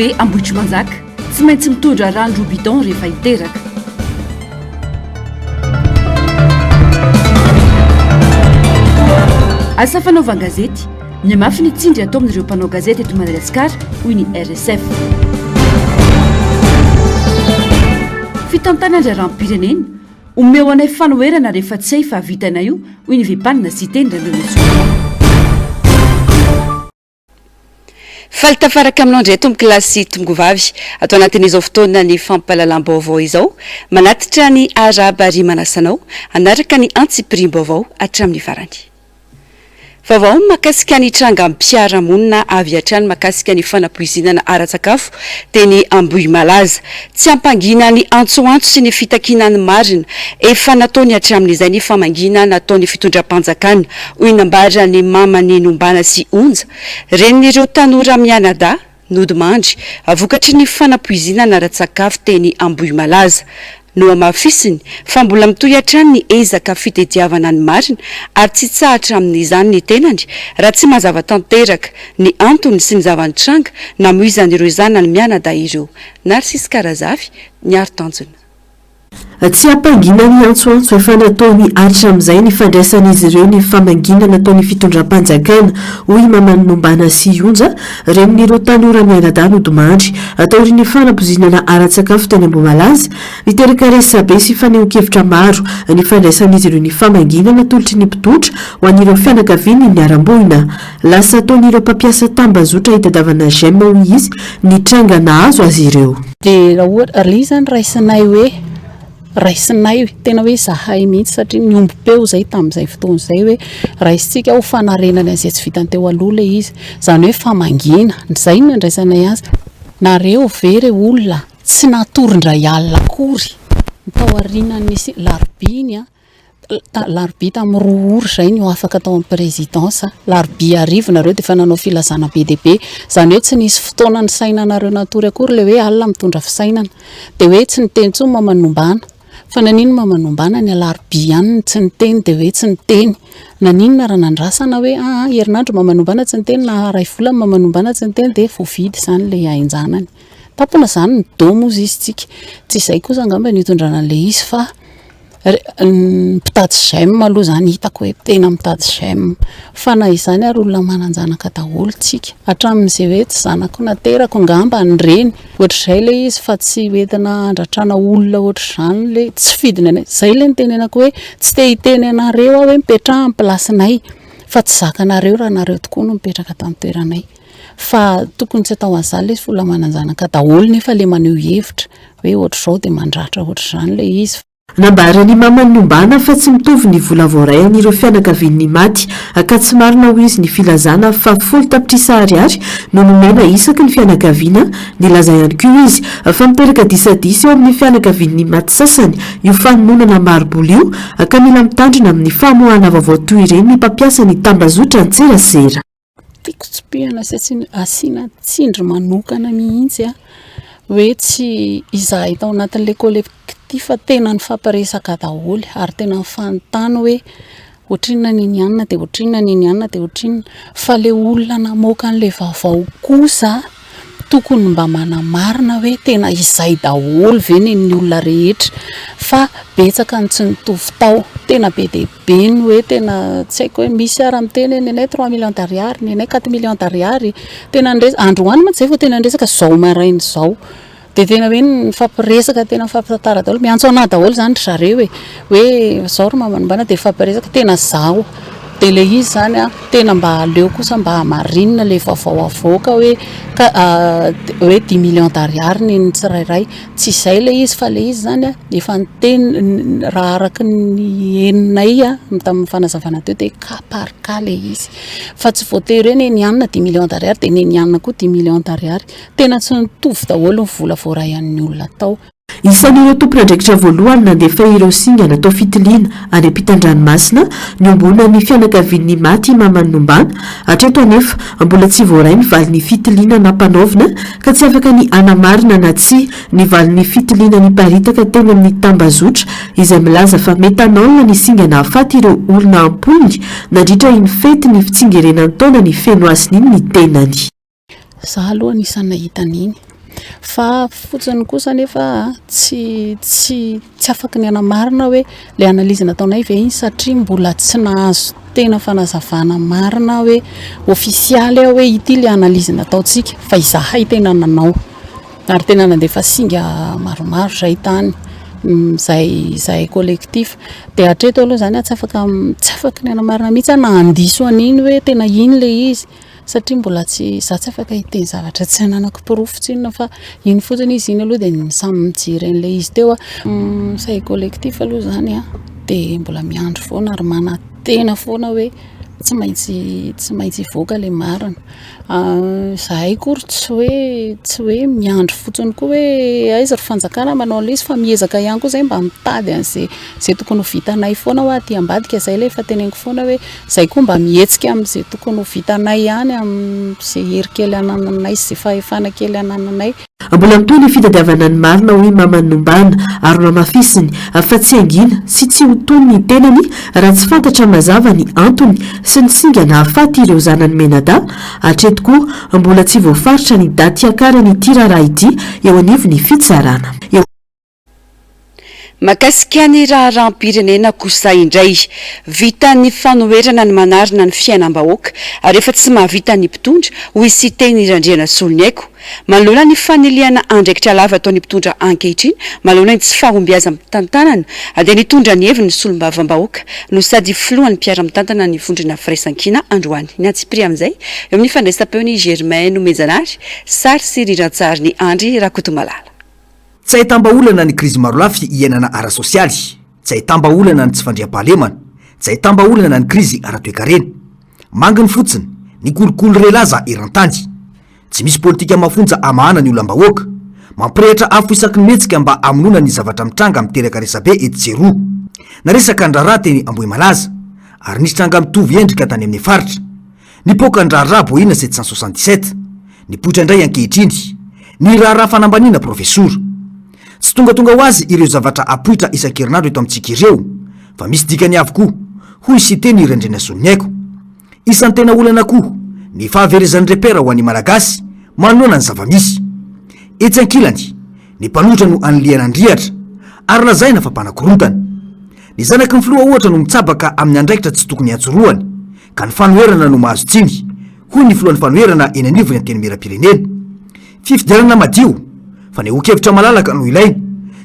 be ambohitry manjaka tsy maintsy mitondra rano roa bidon rehefa hiteraka. Asa fanaovan-gazety ny mafy ny tsindry atao amin'ireo mpanao gazety eto Madagasikara hoy ny RSF. Fitantanana ranom-pirenena omeo anay fanoherana rehefa tsy hay fa vitana io hoy ny vepanina sy tendra leloso. Falitafaraka aminao indray tombokilasy tongovavy atao anatin'izao fotoana ny fampahalalam-baovao izao manatitra ny araba ary manasanao anaraka ny antsipirim-baovao hatramin'ny farany. Vaovao makasika ny trangam-piarahamonina avy hatrany makasika ny fanapoizinana ara-tsakafo dia ny Ambohimalaza tsy ampangina ny antsoantso sy ny fitakinany marina efa nataony hatramin'izay ny famangina nataony fitondram-panjakana hoy nambara ny mamany Nombana sy Onja ren'ireo tanora mianada nodimandry avokatry ny fanapoizinana ara-tsakafo teny Ambohimalaza no amafisiny fa mbola mitohy hatrany ny ezaka fitediavana ny marina ary tsy tsahatra amin'izany ny tenany raha tsy mazava tanteraka ny antony sy ny zavan-tranga namoizan'ireo zanany mianada ireo. Narcisse Karazafy ny aro-tanjona. Tsy ampangina ny antsoantso efa nataony aritra amin'izay ny fandraisan'izy ireo ny famangina nataony fitondram-panjakana hoy mamany Nombana sy Onja ren'ireo tanora mianadahy nodimandry ataory ny fanapoizinana ara-tsakafo teny Ambohimalaza miteraka resabe sy fanehoan-kevitra maro ny fandraisan'izy ireo ny famangina natolotry ny mpitondra ho an'ireo fianakaviany ny Arambohina lasa ataon'ireo mpampiasa tambazotra hitadiavana gemme hoy izy ny tranga nahazo azy ireo. Dia raha zany raisinay hoe raisinay tena hoe zahay mihitsy satria ny ombom-peo zay tamin'izay fotoana izay hoe raisitsika ho fanarenany azay tsy vitany teo aloha le izy zany hoe famangina zay no andraisanay azy nareo very olona tsy natorindray alina akory tao arinany larobiny larobia tamin'ny roa ora zay no afaka tao amin'ny présidence larobia arivo nareo dia fa nanao filazana be dia be zany hoe tsy nisy fotoana ny sainanareo natory akory le hoe alina mitondra fisainana dia hoe tsy niteny tsony mamany Nombana fa nanino mamany Nombana ny alarobia ihany tsy niteny dia hoe tsy niteny naninona raha nandrasana hoe herinandro mamany Nombana tsy niteny na ray volana mamany Nombana tsy niteny dia voavidy zany le hainjanany tapona zany ny domozy izy tsika tsy izay kosa angamba ny hitondrana le izy fa mitady gemme aloha zany hitako hoe tena mitady gemme fa na izany ary olona mananjanaka daholo tsika hatramin'izay hoe tsy zanako naterako ngamba ny reny ohatr'izay le izy fa tsy hoentina andratrana olona ohatr'izany le tsy fidiny anay zay le nitenenako hoe tsy te hiteny anareo aho hoe mipetraha amin'ny plasinay fa tsy zakanareo raha nareo tokoa no mipetraka tamin'ny toeranay fa tokony tsy atao an'izany le izy olona mananjanaka daholo nefa le maneho hevitra hoe ohatr'izao dia mandratra ohatr'izany le izy. Nambarany mamany Nombana fa tsy mitovy ny vola voaray an'ireo fianakaviany maty ka tsy marina ho izy ny filazana fa folo tapitrisa ariary no nomena isaky ny fianakaviana nilaza ihany koa izy fa miteraka disadisa eo amin'ny fianakaviany maty sasany io fanomonana marobola io ka mila mitandrina amin'ny famoahana vaovao toy ireny ny mpampiasa ny tambazotra an-tserasera. Tiako tsipihana sy asiana tsindry manokana mihitsy hoe tsy izahay tao anatin'ilay kolektif tena ny fampiresaka daholo ary tena ny fanontany hoe ohatrinona niny anina dia ohatrinona niny anina dia ohatrinona fa le olona namoaka an'ilay vaovao kosa tokony mba manamarina hoe tena izay daholo ve ny olona rehetra fa betsaka ny tsy nitovy tao tena be dia be ny hoe tena tsy haiko hoe misy ara miteny ny anay 3 millions d'ariary ny anay 4 millions d'ariary tena androany mantsy zay fa tena ndresaka zao maraina zao dia tena hoe ny fampiresaka tena fampitantara daholo miantso anahy daholo zany ry zareo hoe zao ry mamany Nombana dia fampiresaka tena zao dia le izy zany tena mba aleo kosa mba hamarinina le vaovao avoaka hoe 10 millions d'ariary ny tsirairay tsy izay le izy fa le izy zany efa niteny raha araka ny heninay tamin'ny fanazavana teo dia cas par cas le izy fa tsy voatery hoe ny anina 10 millions d'ariary dia ny anina koa 10 millions d'ariary tena tsy nitovy daholo ny vola voaray an'ny olona tao. Isan'ireo tompon'andraikitra voalohany nandefa ireo singa natao fitiliana any ampitan-dranomasina ny ombona ny fianakaviany maty mamany Nombana hatreto anefa mbola tsy voaray ny valin'ny fitiliana nampanaovina ka tsy afaka ny anamarina na tsy ny valin'ny fitiliana ny paritaka teny amin'ny tambazotra izay milaza fa metanolna ny singa nahafaty ireo olona amponiny nandritra iny fety ny fitsingerenan'ny taona ny feno asiny iny ny tenany. Za aloha anisan'ny nahita an'iny fa fotsiny kosa nefa tsy afaka ny anamarina hoe le analizy nataonay ve iny satria mbola tsy nahazo tena fanazavana marina hoe ofisialy hoe ity le analizy nataontsika fa izahay tena nanao ary tena nandefa singa maromaro zay tany zay collectif de hatreto aloha zany tsy afaka ny anamarina mihitsy na andiso an'iny hoe tena iny le izy satria mbola tsy afaka hiteny zavatra tsy ananako proof tsinona fa iny fotsiny izy iny aloha de samy mijery an'le izy teo say collectif aloha zany de mbola miandro foana ary manatena foana hoe tsy maintsy voaka le marina zahay kory tsy hoe miandro fotsiny koa hoe aiza ry fanjakana manao le izy fa miezaka ihany koa zay mba mitady an'zay tokony ho vitanay foana hoe aty ambadika zay le efa teneniko foana hoe zay koa mba mihetsika amin'izay tokony ho vitanay ihany amin'izay herikely anananay sy fahefana kely anananay mbola mitony fitadiavana ny marina hoe mamanombana ary mamafisiny fa tsy angina sy tsy hotony ny tenany raha tsy fantatra mazava ny antony sy ny singa nahafaty ireo zanany menada hatreto koa mbola tsy voafaritra ny daty akarany ity raharaha ity eo anivony fitsarana makasikany raharam-pirenena kosa indray vitan'ny fanoherana ny manarina ny fiainam-bahoaka ary efa tsy mahavita ny mpitondra ho isiteny irandriana solonyaiko malona ny faniliana andraikitra lava ataon'ny mpitondra ankehitriny malona ny tsy fahombiaza amitantanana dia nitondra ny heviny ny solombavam-bahoaka no sady filohan'ny mpiara-mitantana ny vondrina firaisankina androany ny antsipiri amin'izay eo amin'ny fandraisam-peony Germain no Menjanary sary sy rirantsary ny Andry Rakotomalala. Tsy ahitam-baolana ny krizy marolafy iainana ara-sosialy, tsy ahitam-baolana ny tsy fandriam-pahalemana, tsy ahitam-baolana ny krizy ara-toekarena. Manginy fotsiny ny kolokolo relaza eran-tany. Tsy misy politika mafonja amahana ny olom-bahoaka, mampirehitra afo isaky ny metsika mba amonona ny zavatra mitranga miteraka resabe ety Jeroa. Naresaka ny raharaha teny Ambohimalaza, ary nisy tranga mitovy endrika tany amin'ny faritra. Nipoka ny raharaha Boina 777, nipoitra indray ankehitriny, ny raharaha fanambaniana profesora. Tsy tonga ho azy ireo zavatra apoitra isan-kerinandro eto amintsika ireo, fa misy dikany avokoa ho isiteny irandrena solonyaiko. Isan'ny tena olana koa ny fahaverezan'ny repera ho an'ny malagasy manoana ny zavamisy. Etsy ankilany ny mpanotra no aniliana andriatra ary lazaina fa mpanakorotana. Ny zanaky ny filoha ohatra no mitsabaka amin'ny andraikitra tsy tokony hatsoroany ka ny fanoherana no mahazo tsiny hoy ny filohan'ny fanoherana eny anivony anteny miram-pirenena. Fifidianana madio fa ny okevitra malalaka no ilaina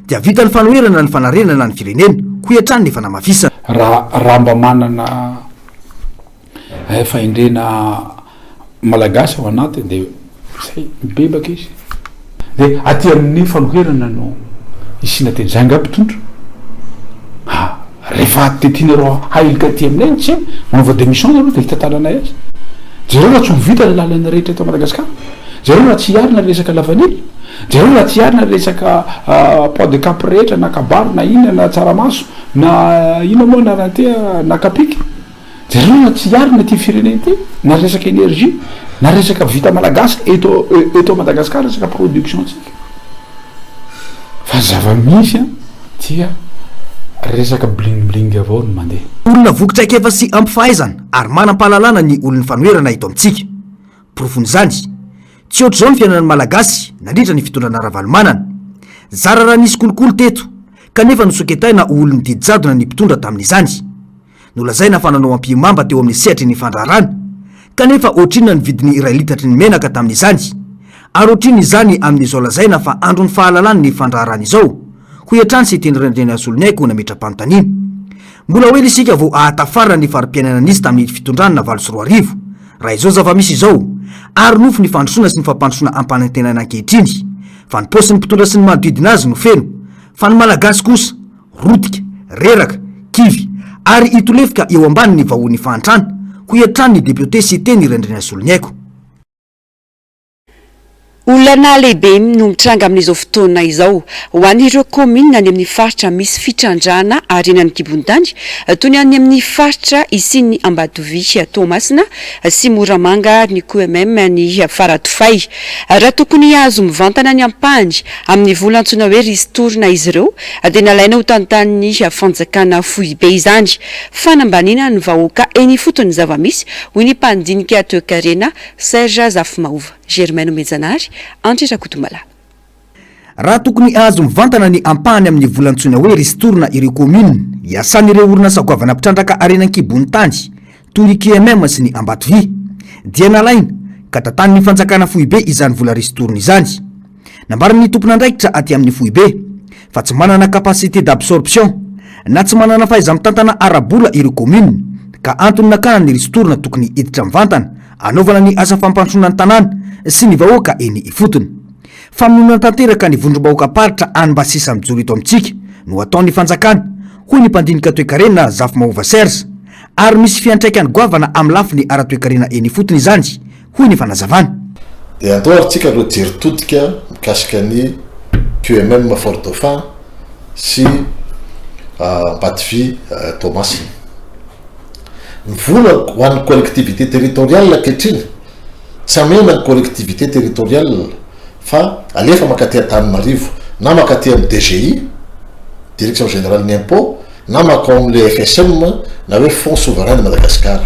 dia vita ny fanoherana ny fanarenana ny firenena ho hiatrany ny fanamafisana. Raha mba manana fahendrena malagasy ao anatiny dia zay mibebaka izy dia aty amin'ny fanoherana no isina teny zay nga mpitondra rehefa tetinareo hailika aty aminay tsy manova démission zareo dia hitantananay azy zareo raha tsy mivita ny lalana rehetra eto Madagasikara, zareo raha tsy hiarina resaka lavanily, zareo raha tsy hiarina resaka poids de cap rehetra na kabary na ina na tsaramaso na ina moa na rantea na kapika, zareo raha tsy hiarina ty firenena ty na resaka énergie na resaka vita malagasy eto Madagasikara resaka production tsika fa zava-misy dia resaka bling avao no mandeha. Olona vokitraika efa sy ampifahaizana ary manam-pahalalana ny olon'ny fanoherana eto amintsika. Profon'izany tsy ohatr' izao ny fiainan'ny malagasy nandritra ny fitondrana ara-valomanana. Zara raha nisy kolokolo teto kanefa nosoketaina olon'ny didijadona ny mpitondra tamin'izany. Nolazaina fa nanao ampimamba teo amin'ny sehatry ny fandraharana kanefa ohatrinona ny vidiny iray litatry ny menaka tamin'izany ary ohatrin'ny izany amin'izao lazaina fa andro ny fahalalany ny fandraharana izao ho hiatrany sy teny rendrena solonyaiko nametra-panontaniana. Mbola hoe isika vao ahatafarana ny farim-piainana nisy tamin'ny fitondrana 7 raha izao zava-misy izao ary nofo ny fandrosoana sy ny fampandrosoana ampanantenana ankehitriny fa ny paosy ny mpitondra sy ny manodidina azy no feno fa ny malagasy kosa rotika, reraka, kivy ary itolefika eo ambany ny vahoan'ny fahantrana ho hiatrany ny député sy teny rendrena solonyaiko. Olana lehibe no mitranga amin'izao fotoana izao ho an'ireo komina any amin'ny faritra misy fitrandrana arenan'ny Kibondany toy ny any amin'ny faritra isin'ny Ambatovy, Toamasina sy Moramanga ny KMM ny Faradofay. Raha tokony azo mivantana ny ampandry amin'ny vola antsoina hoe ristorina izy ireo dia nalaina ho tantan'ny fanjakana Foibe izany. Fanambaniana ny vahoaka eny fotony zava-misy hoy ny mpandinika toe-karena Serge Zafimaova. Germain Menjanary, Andry Rakotomalala. raha tokony azo mivantana ny ampahany amin'ny volantsoina hoe ristorina ireo commune iasan'ireo orina sagoavana mpitrandraka arenan-kibony tany toy KMM sy ny Ambatovy dia nalaina ka tatan'ny fanjakana Foibe izany vola ristorina izany. Nambaran'ny tompon'andraikitra aty amin'ny Foibe fa tsy manana capacité d'absorption na tsy manana fahaiza-mitantana arabola ireo commune ka antony nakana ny ristorina tokony hiditra mivantana anaovana ny asa fampandrosoana ny tanàna sy ny vahoaka eny ifotony. Famonina tanteraka ny vondrom-bahoaka paritra any mba sisa mijoro eto amintsika no ataon'ny fanjakana hoy ny mpandinika toe-karena Zafy Mahova Serge ary misy fiantraikany goavana amin'ny lafiny ara-toe-karena eny ifotony izany hoy ny fanazavana. Dia andao aritsika ireo jeritodika mikasika ny QMM Fort Dauphin sy Ambatovy Thomas. Vola ho an'ny collectivité territoriale ankehitriny tsy amena ny collectivité territoriale fa alefa makaty Antananarivo na makaty amin'ny DGI direction générale ny impôt na makao amin'le FSM na hoe fonds souverain de Madagascar.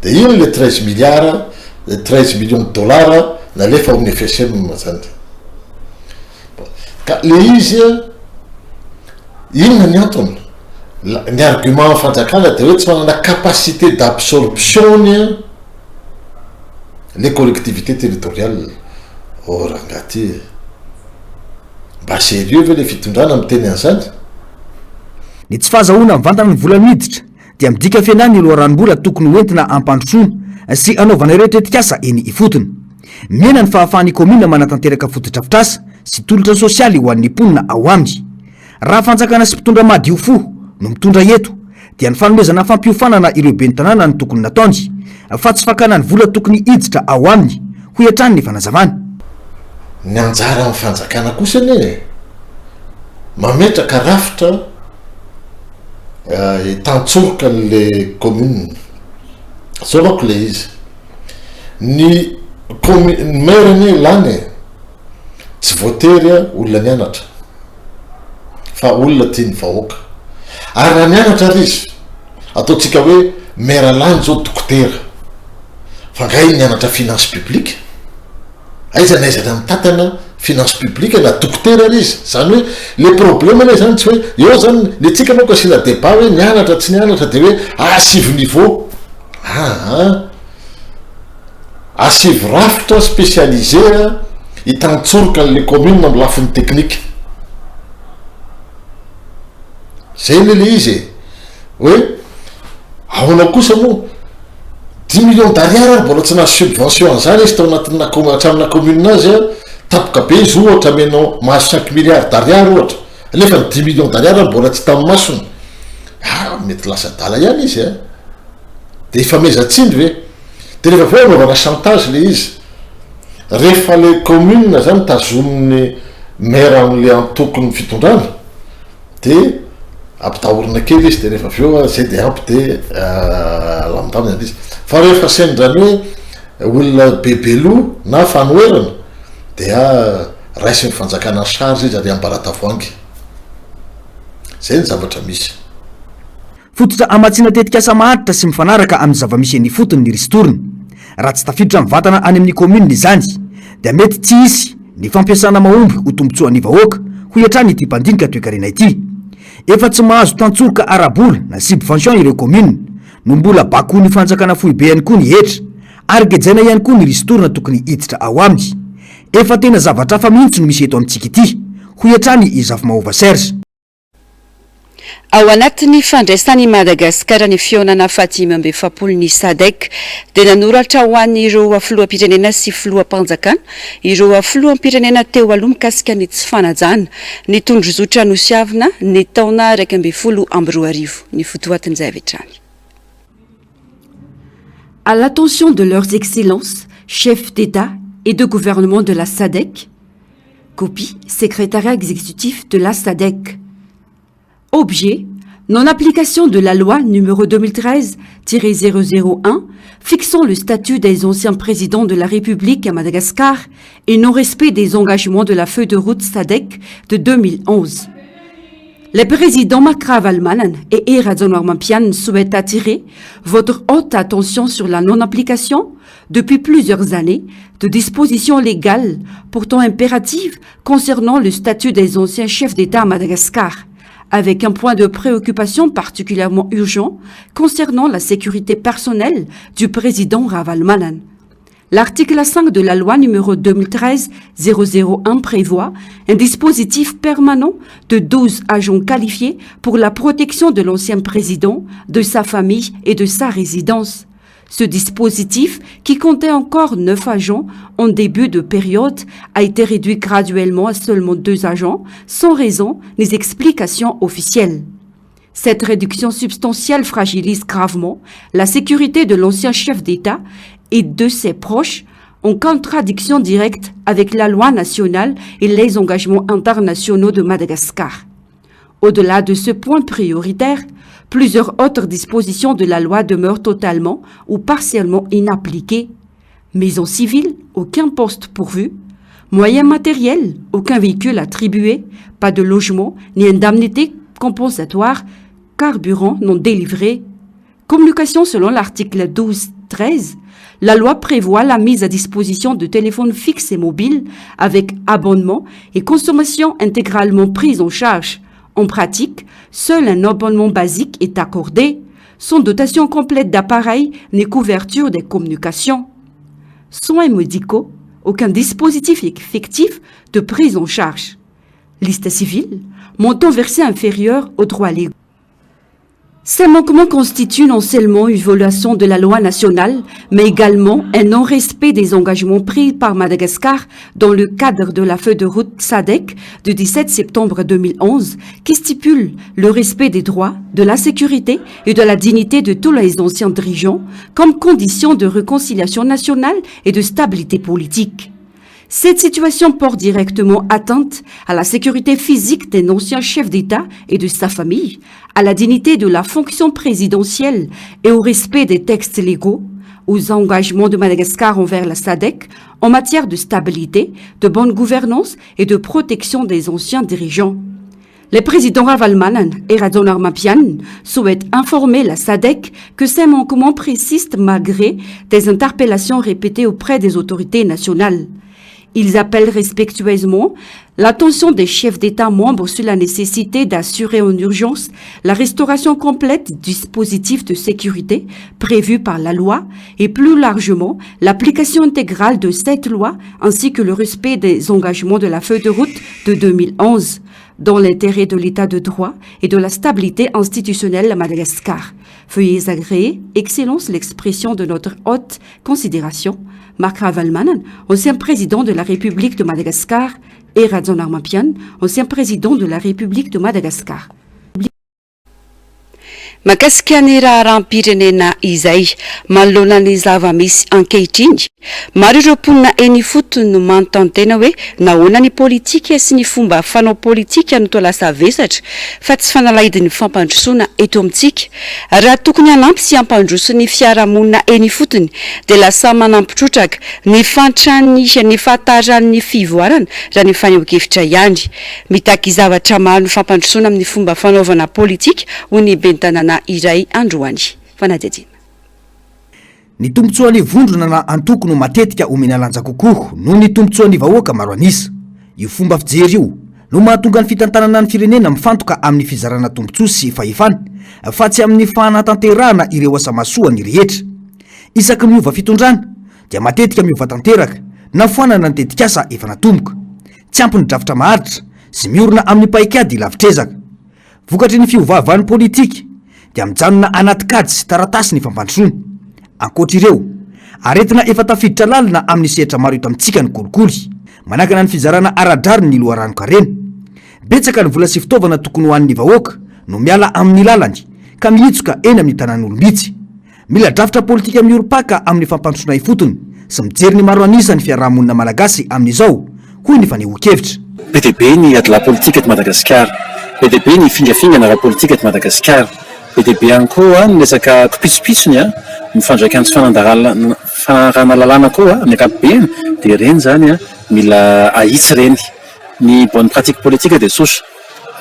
De iny le 13 milliards 13 millions de dollars nalefa amin'ny FSM zany. Ka le izy inona ny antony? Ny argument fanjakana de hoe tsy manana capacité d'absorption les collectivités territoriales. Rangaty mba sérieux ve le fitondrana amin'ny teny an'izany? Ny tsy fahazahoana mivantana ny vola miditra dia midika fianany ny loharanimbola tokony hoentina ampandrosoana sy anaovana ireo tetikasa eny ifotony. Mena ny fahafahan'ny commune manatanteraka fotodrafitrasa sy tolotra sosialy ho an'ny mponina ao aminy. Raha fanjakana sy mpitondra madio fo no mitondra eto dia ny fanomezana fampiofanana ireo ben'ny tanàna ny tokony nataony fa tsy fakana ny vola tokony hiditra ao aminy ho hatrany ny fanazavana. Ny anjara amin'ny fanjakana kosa anie mametraka rafitra tantsoroka le commune zao manko le izy ny maire anie lany tsy voatery olona nianatra fa olona tiany vahoaka ary raha nianatra ry izy ataotsika hoe maire lany zao dokotera fa ngay nianatra finance publique aiza naizana mitatana finance publique na dokotera ry izy zany hoe le problème le zany tsy hoe eo zany le tsika manko asina débat hoe nianatra tsy nianatra de hoe asivy niveau asivy rafitra spécialisé hitantsoroka le commune amin'ny lafiny technique zay le izy hoe ahona kosa moa 10 millions d'ariary mbola tsy nahazo subvention an'izany izy tao anatin'ny hatramina commune azy tapoka be izy ohatra menao mahazo 5 milliards d'ariary ohatra nefa ny 10 millions d'ariary mbola tsy tamin'ny masony mety lasa dala ihany izy de ifamezatsindry ve de rehefa aveo anaovana chantage le izy rehefa le commune zany tazomin'ny maire amin'le antokony fitondrana de ampitahorina kely izy de rehefa aveo zay de ampy de lamindamina izy fa rehefa sendrany hoe olona bebelo na fanoerana dia raisy ny fanjakana charge izy ary ambaratavoangy zay ny zavatra misy. Fototra amatsiana tetikasa maharitra sy mifanaraka amin'ny zava-misy eny fotony ny ristorina raha tsy tafiditra mivantana any amin'ny commune izany dia mety tsy isy ny fampiasana mahomby ho tombotsoan'ny vahoaka ho hatrany ity mpandinika toe-karena ity. Efa tsy mahazo tantsoroka arabola na subvention ireo commune no mbola bakoa ny fanjakana Foibe ihany koa ny hetra ary gejaina ihany koa ny ristorina tokony hiditra ao aminy. Efa tena zavatra hafa mihitsy no misy eto amintsika ity ho hatrany i Zafy Mahova Serge. Ao anatin'ny fandraisany Madagasikara ny fionana Fatima ambe fapolo ny SADC dia nanoratra ho an'ireo filoham-pirenena sy filoham-panjakana ireo filoham-pirenena teo aloha mikasika ny tsy fanajana ny tondrozotra nosiavina ny taona 2012 ny fotoatin'izay avy hatrany. À l'attention de leurs excellences, chefs d'État et de gouvernement de la SADC, copie secrétariat exécutif de la SADC. Objet, non-application de la loi numéro 2013-001 fixant le statut des anciens présidents de la République à Madagascar et non-respect des engagements de la feuille de route SADC de 2011. Les présidents Makra Valmanan et Ira Dzonwarmampian souhaitent attirer votre haute attention sur la non-application depuis plusieurs années de dispositions légales pourtant impératives concernant le statut des anciens chefs d'État à Madagascar, avec un point de préoccupation particulièrement urgent concernant la sécurité personnelle du président Ravalomanana. L'article 5 de la loi numéro 2013-001 prévoit un dispositif permanent de 12 agents qualifiés pour la protection de l'ancien président, de sa famille et de sa résidence. Ce dispositif, qui comptait encore 9 agents en début de période, a été réduit graduellement à seulement 2 agents, sans raison ni explication officielle. Cette réduction substantielle fragilise gravement la sécurité de l'ancien chef d'État et de ses proches, en contradiction directe avec la loi nationale et les engagements internationaux de Madagascar. Au-delà de ce point prioritaire, plusieurs autres dispositions de la loi demeurent totalement ou partiellement inappliquées. Maison civile, aucun poste pourvu. Moyens matériels, aucun véhicule attribué. Pas de logement, ni indemnité compensatoire. Carburant non délivré. Communication selon l'article 12-13. La loi prévoit la mise à disposition de téléphones fixes et mobiles avec abonnement et consommation intégralement prise en charge. En pratique, seul un abonnement basique est accordé, sans dotation complète d'appareils ni couverture des communications. Soins médicaux, aucun dispositif effectif de prise en charge. Liste civile, montant versé inférieur aux droits légaux. Ces manquements constituent non seulement une violation de la loi nationale, mais également un non-respect des engagements pris par Madagascar dans le cadre de la feuille de route SADC du 17 septembre 2011, qui stipule le respect des droits, de la sécurité et de la dignité de tous les anciens dirigeants comme condition de réconciliation nationale et de stabilité politique. Cette situation porte directement atteinte à la sécurité physique des anciens chefs d'État et de sa famille, à la dignité de la fonction présidentielle et au respect des textes légaux, aux engagements de Madagascar envers la SADC en matière de stabilité, de bonne gouvernance et de protection des anciens dirigeants. Le président Ravalomanana et Rajaonarmapian souhaitent informer la SADC que ces manquements persistent malgré des interpellations répétées auprès des autorités nationales. Ils appellent respectueusement l'attention des chefs d'État membres sur la nécessité d'assurer en urgence la restauration complète du dispositif de sécurité prévu par la loi et plus largement l'application intégrale de cette loi ainsi que le respect des engagements de la feuille de route de 2011 dans l'intérêt de l'état de droit et de la stabilité institutionnelle à Madagascar. Veuillez agréer, Excellence, l'expression de notre haute considération, Marc Ravalomanana, ancien président de la République de Madagascar, et Rajaonarmapian, ancien président de la République de Madagascar. Mahakasika ny raharam-pirenena izay manoloana ny zava-misy ankehitriny, maro ireo mponina eny fotony no manontany tena hoe nahoana ny politika sy ny fomba fanao politika no toa lasa vesatra fa tsy fanalahidy ny fampandrosoana eto amintsika. Raha tokony hanampy sy hampandroso ny fiarahamonina eny fotony dia lasa manampitrotraka ny fantrany ny fahatarany fivoarana raha ny faneho-kevitra ihany. Mitaky zavatra maro ny fampandrosoana amin'ny fomba fanaovana politika ho ny bentanana iray androany. Fanadihadiana. Ny tombotsoan'ny vondrona na antoko no matetika omena lanja kokoa noho ny tombotsoan'ny vahoaka maro anisa. Io fomba fijery io no mahatonga ny fitantanana ny firenena mifantoka amin'ny fizarana tombontsoa sy fahefana, fa tsy amin'ny fanatanterahana ireo asa masoany rehetra. Isaky miova fitondrana dia matetika miova tanteraka na foanana ny tetikasa efa natomboka, tsy ampy ny drafitra maharitra sy miorina amin'ny paikady lavitrezaka. Vokatry ny fiovavan'ny politika dia mijanona anaty kady sy taratasy ny fampandrosoana. Ankoatr'ireo, aretina efa tafiditra lalina amin'ny sehatra maro eto amintsika ny kolikoly, manakana ny fizarana aradrary ny loharano-karena. Betsaka ny vola sy fitaovana tokony ho an'ny vahoaka no miala amin'ny lalany ka miitsoka eny amin'ny tanan'olombitsy. Mila drafitra politika mioro-paka amin'ny fampandrosoana ifotony sy mijery ny maro anisa ny fiarahamonina malagasy amin'izao hoy ny fanehoan-kevitra. Be dia be ny adila politika eto Madagasikara, be dia be ny fingafingana raha politika eto Madagasikara, be dia be ihany koa ny resaka kopisopisony mifandraika antsy fanarana lalàna koa amin'ny ankapobeny dia reny zany mila ahitsy reny ny bonne pratique politique dia sosa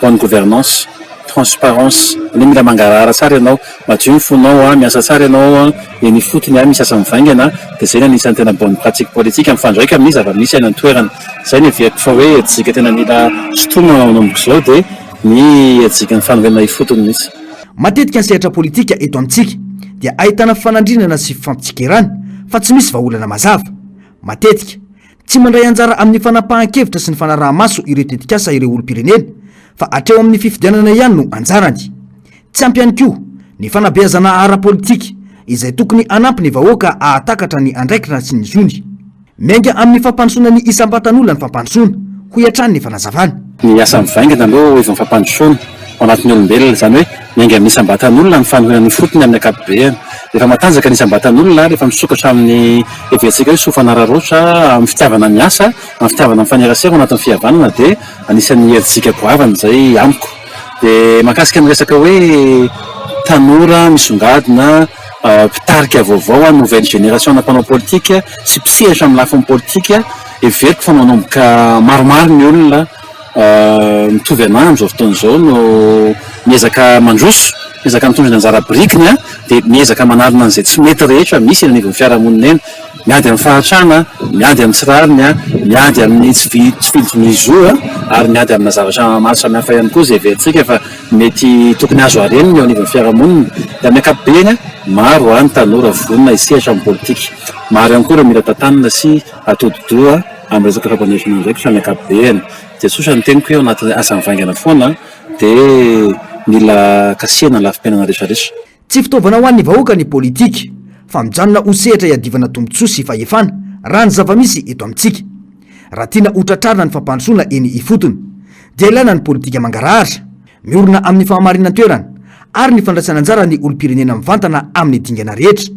bonne gouvernance transparence ny mila mangarara tsara ianao madio ny fonao miasa tsara ianao ny fotony misy asa mivaingana dia zay ny anisan'ny tena bonne pratique politique mifandraika amin'ny zava-misy any an-toerana zay ny viako fa hoe ejika tena mila sotoana nanomboka izao dia ny ejika ny fanorenana ifotony mihitsy. Matetika ny sehatra politika eto amintsika dia ahitana fanandrinana sy fampitsikerana fa tsy misy vahaolana mazava. Matetika tsy mandray anjara amin'ny fanapahan-kevitra sy ny fanaraha-maso ireo tetikasa ireo olom-pirenena fa atreo amin'ny fifidianana ihany no anjarany. Tsy ampy ihany koa ny fanabeazana ara-politika izay tokony anampy ny vahoaka ahatakatra ny andraikitra sy ny zony. Miainga amin'ny fampandrosoana ny isam-batan'olona ny fampandrosoana ho iatrany ny fanazavana. Ny asa mivaingana aloha efa fampandrosoana ao anatin'ny olombelona zany hoe miainga amin'ny isam-batan'olona ny fanorenan'ny fotony amin'ny ankapobeny. Rehefa matanjaka ny isam-batan'olona rehefa misokatra amin'ny eventsika hoe sofana rarotra amin'ny fitiavana miasa amin'ny fitiavana amin'ny fanerasera ao anatin'ny fihavanana dia anisan'ny herintsika goavana zay amiko. Dia mahakasika ny resaka hoe tanora misongadina mpitarika vaovao nouvelle génération na mpanao politika sy mpisehatra amin'ny lafin'ny politika everiko fa manomboka maromaro ny olona mitovy an'andro zao fotoana izao no miezaka mandroso miezaka mitondra ny anjara brikiny dia miezaka manarina an'izay tsy mety rehetra misy eny anivon'ny fiarahamonina eny miady amin'ny fahatrana miady amin'ny tsirariny miady amin'ny tsy filotonizo ary miady amina zavatra maro samihafa ihany koa zay verintsika fa mety tokony azo areniny eo anivon'ny fiarahamonina dia amin'ny ankapobeny maro any tanora vonona isehatra amin'ny politika maro ihany koa ireo mila tantanana sy atododoa amin'ny resaka fampanefana ndraiky fa amin'ny ankapobeny dia tsotra ny teniko eo anaty asa mivaingana foana dia mila kasihana lafim-piainana rehetrarehetra. Tsy fitaovana ho an'ny vahoaka ny politika fa mijanona ho sehatra hiadivana tombontsoa sy fahefana raha ny zava-misy eto amintsika. Raha tiana hotratrarina ny fampandrosoana eny ifotony dia ilaina ny politika mangarahatra miorina amin'ny fahamarinana toerana ary ny fandraisana anjara ny olom-pirenena mivantana amin'ny dingana rehetra.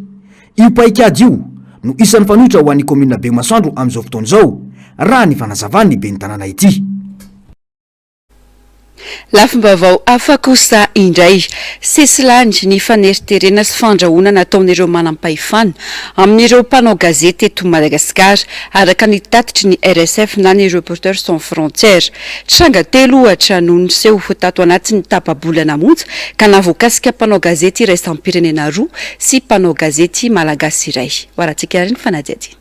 Io paikady io no isan'ny fanohitra ho an'ny komina Behomasoandro amin'izao fotoana izao raha ny fanazavany be ny tanàna ity. Lafim-baovao hafa kosa indray sesilandy ny faneriterena sy fandrahoana nataon'ireo manam-pahefana amin'ireo mpanao gazety eto Madagasikara araka ny tatitry ny RSF na ny Reporters sans frontières. Tranga telo hatranono seho ho tato anatin'ny tapabolana monja ka navoakasika mpanao gazety iraisam-pirenena roa sy mpanao gazety malagasy iray. Hoaratsika ary ny fanadihadihana.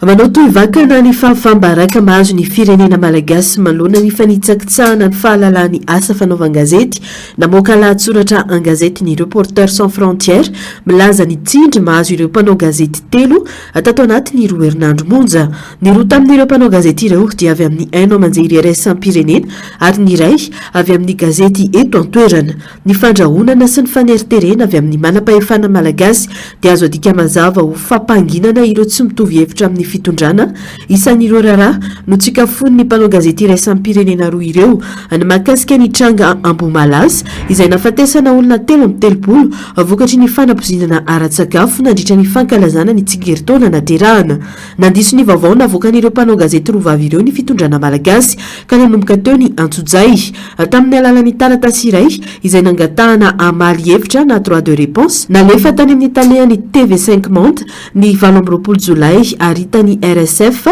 Manao toy vakana ny fahafambaraka mahazo ny firenena malagasy manoloana ny fanitsakitsahana ny fahalalany asa fanaovan-gazety namoaka lahatsoratra an-gazety ny Reporters sans frontières milaza ny tsindry mahazo ireo mpanao gazety telo tato anatin'ny roa herinandro monja. Ny roa tamin'ireo mpanao gazety ireo dia avy amin'ny haino manjery iraisam-pirenena ary ny iray avy amin'ny gazety eto an-toerana. Ny fandrahonana sy ny faneriterena avy amin'ny manam-pahefana malagasy dia azo adika mazava ho fampanginana ireo tsy mitovy hevitra amin'ny fitondrana isan'ireo raharaha no tsikafon'ny mpanao gazety iraisam-pirenena roa ireo ny mahakasika ny tranga Ambomalasy izay nafatesana olona 3 vokatry ny fanapozinana ara-tsakafo nandritra ny fankalazana ny tsigeritaona naterahana. Nandiso ny vaovao navoakan'ireo mpanao gazety roa vavy ireo ny fitondrana malagasy ka nanomboka teo ny antsojay tamin'ny alalan'ny taratasy iray izay nangatahana amaly hevitra na droit de réponse nalefa tany amin'ny talehan'ny TV5 Monde ny 20 Jolay ary ny RSF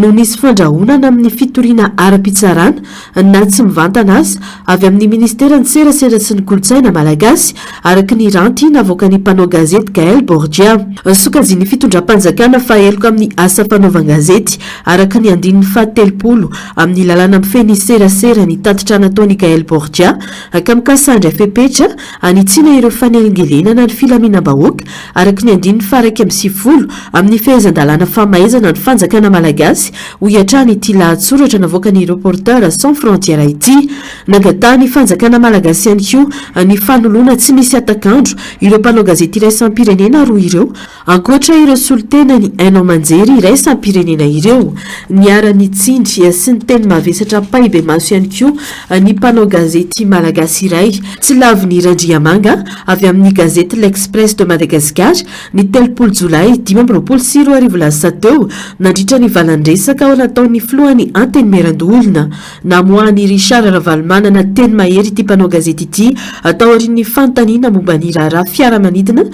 no nisy fandrahonana amin'ny fitoriana ara-pitsarana na tsy mivantana azy avy amin'ny ministera ny serasera sy ny kolotsaina malagasy araka ny ranty navoaka ny mpanao gazety Gaël Borgia. Sokazin'ny fitondram-panjakana faheloka amin'ny asa fanaovan-gazety araka ny andininy fahatelopolo amin'ny lalàna mifeny serasera ny tatitra nataony Gaël Borgia ka mikasandra fepetra anitsina ireo fanelingelenana ny filaminam-bahoaka araka ny andininy faraiky amin'ny 10 amin'ny fehezan-dalàna famaizana ny fanjakana malagasy ho iatrany ity lahatsoratra navoaka ny Reporters sans frontières ity. Nangatah ny fanjakana malagasy ihany koa ny fanoloana tsy misy atakandro ireo mpanao gazety iraisam-pirenena roa ireo ankoatra ireo solitena ny haino manjery iraisam-pirenena ireo. Niara-ny tsindry sy ny teny mavesatra paibe maso ihany koa ny mpanao gazety malagasy iray tsy lavy Randriamanga avy amin'ny gazety L'Express de Madagascar ny 3 Jolay 2024 teo izao nandritra ny valandresaka ao nataon'ny filohan'ny anteny merandoolona namoahany Richard Ravalomanana teny mahery ity mpanao gazety ity atao aorian'ny fanontaniana momba ny raharaha fiaramanidina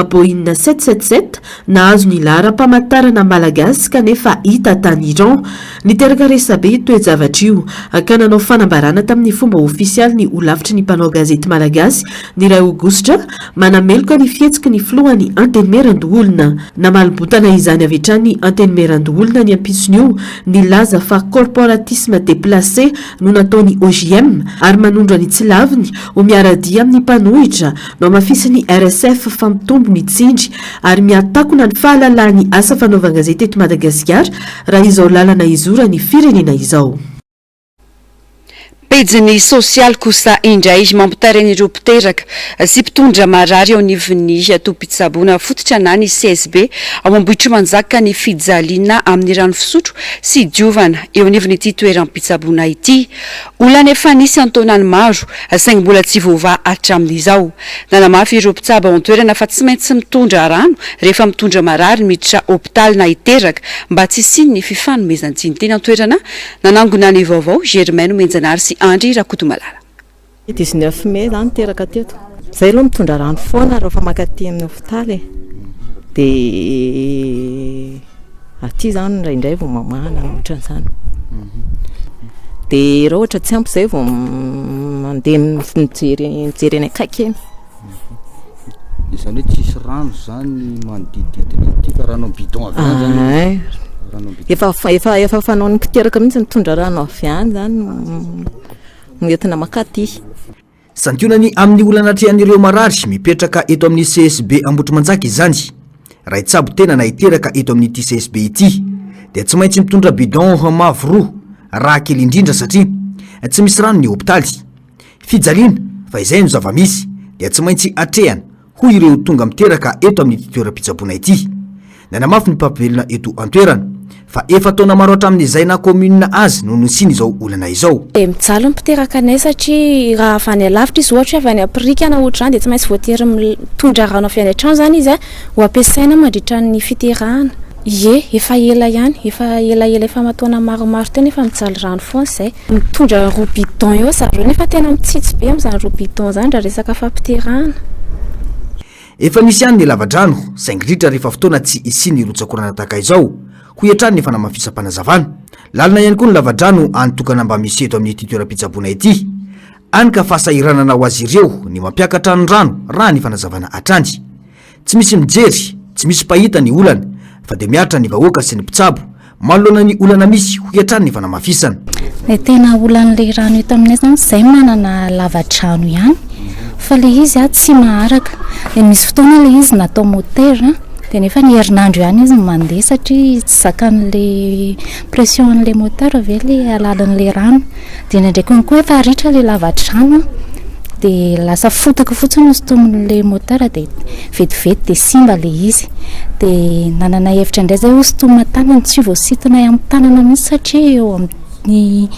Boeing 777 nahazo ny laharam-pamantarana malagasy kanefa hita tany Iran niteraka resabe toe-javatra io ka nanao fanambarana tamin'ny fomba ofisialy ny olavitry ny mpanao gazety malagasy ny Ray Augustra manameloka ny fihetsiky ny filohan'ny anteny merandoolona namalibotana izany avy hatrany anteny merandoolona ny ampisony io ny laza fa corporatisme déplacé no nataony OGM ary manondro ny tsy laviny ho miaradia amin'ny mpanohitra no amafisiny RSF fampitombo ny tsindry ary miatakona ny fahalalahany asa fanaovan-gazety eto Madagasikara raha izao lalana izora ny firenena izao. Pejiny sosialy kosa indray mampitareny ireo mpiteraka sy mpitondra marary ao anivon'ny tompon-tsaboana fototra na ny CSB ao ambohitra manjaka ny fijaliana amin'ny rano fisotro sy diovana eo anivon'ity toeram-pitsaboana ity. Olana efa nisy antonany maro saingy mbola tsy voava hatramin'izao. Nanamafy ireo mpitsabo ao an-toerana fa tsy maintsy mitondra rano rehefa mitondra marary miditra hôpitaly na iteraka mba tsy siny ny fifanomezan-tsiny teny an-toerana. Nanangona ny vaovao Germaine Menjanary sy Andry Rakotomalala. 19 mai zany teraka teto. Zay aloha mitondra rano foana rehefa makaty amin'ny hôpitaly dia aty zany indraindray vao mamana ohatran'izany. Dia raha ohatra tsy ampy zay vao mandeha mijery any akaiky eny. Izany hoe tsisy rano zany manodididina ity fa rano bidon avy any zany. Efa fanaon'ny mpiteraka mihitsy mitondra rano avy any zany nentina makaty. Santionany amin'ny olana atrehan'ireo marary mipetraka eto amin'ny CSB Ambotrimanjaka izany. Raha itsabo tena na iteraka eto amin'ity CSB ity dia tsy maintsy mitondra bidon mavo roa raha kely indrindra satria tsy misy rano ny hôpitaly. Fijaliana fa izay no zava-misy dia tsy maintsy atrehana ho ireo tonga miteraka eto amin'ity toeram-pitsaboana ity. Nanamafy ny mpampvelona eto an-toerana fa efa taona maro hatramin'izay na commune azy no nisiny izao olana izao. Mijaly mipiteraka anay satria raha avy any alavitra izy ohatra avy any aprika na ohatr'izany dia tsy maintsy voatery mitondra rano avy any an-trano zany izy ho ampiasaina mandritra ny fiterahana. Ie, efa ela ihany, efa mataona maromaro tena efa mijaly rano foana izay. Mitondra roa bidon eo zareo nefa tena mitsitsy be amin'izany roa bidon zany raha resaka fampiterahana. Efa nisy ihany ny lavadrano saingy ritra rehefa fotoana tsy isiny rotsakorana tahaka izao ho hiatrany ny fanamafisam-panazavana. Lalina ihany koa ny lavadrano anotokana mba misy eto amin'ity toeram-pitsaboana ity. Any ka fahasahiranana ho azy ireo ny mampiakatra ny rano raha ny fanazavana hatrany. Tsy misy mijery, tsy misy pahita ny olana fa dia miatra ny vahoaka sy ny mpitsabo manoloana ny olana misy ho hiatrany ny fanamafisana. Tena olan'ilay rano eto aminay zany izay manana lavadrano ihany fa le izy tsy maharaka. Misy fotoana le izy natao motera dia nefa ny herinandro ihany izy mandeha satria tsy zakan'le pression'le motera ve le alalan'le rano. Dia ndraiky koa efa ritra le lavadrano dia lasa fotaka fotsiny sotomin'le motera dia vetivety dia simba le izy. Dia nanana hevitra indray zay ho sotomina tanana tsy voasitona amin'ny tanana mihitsy satria eo amin'ny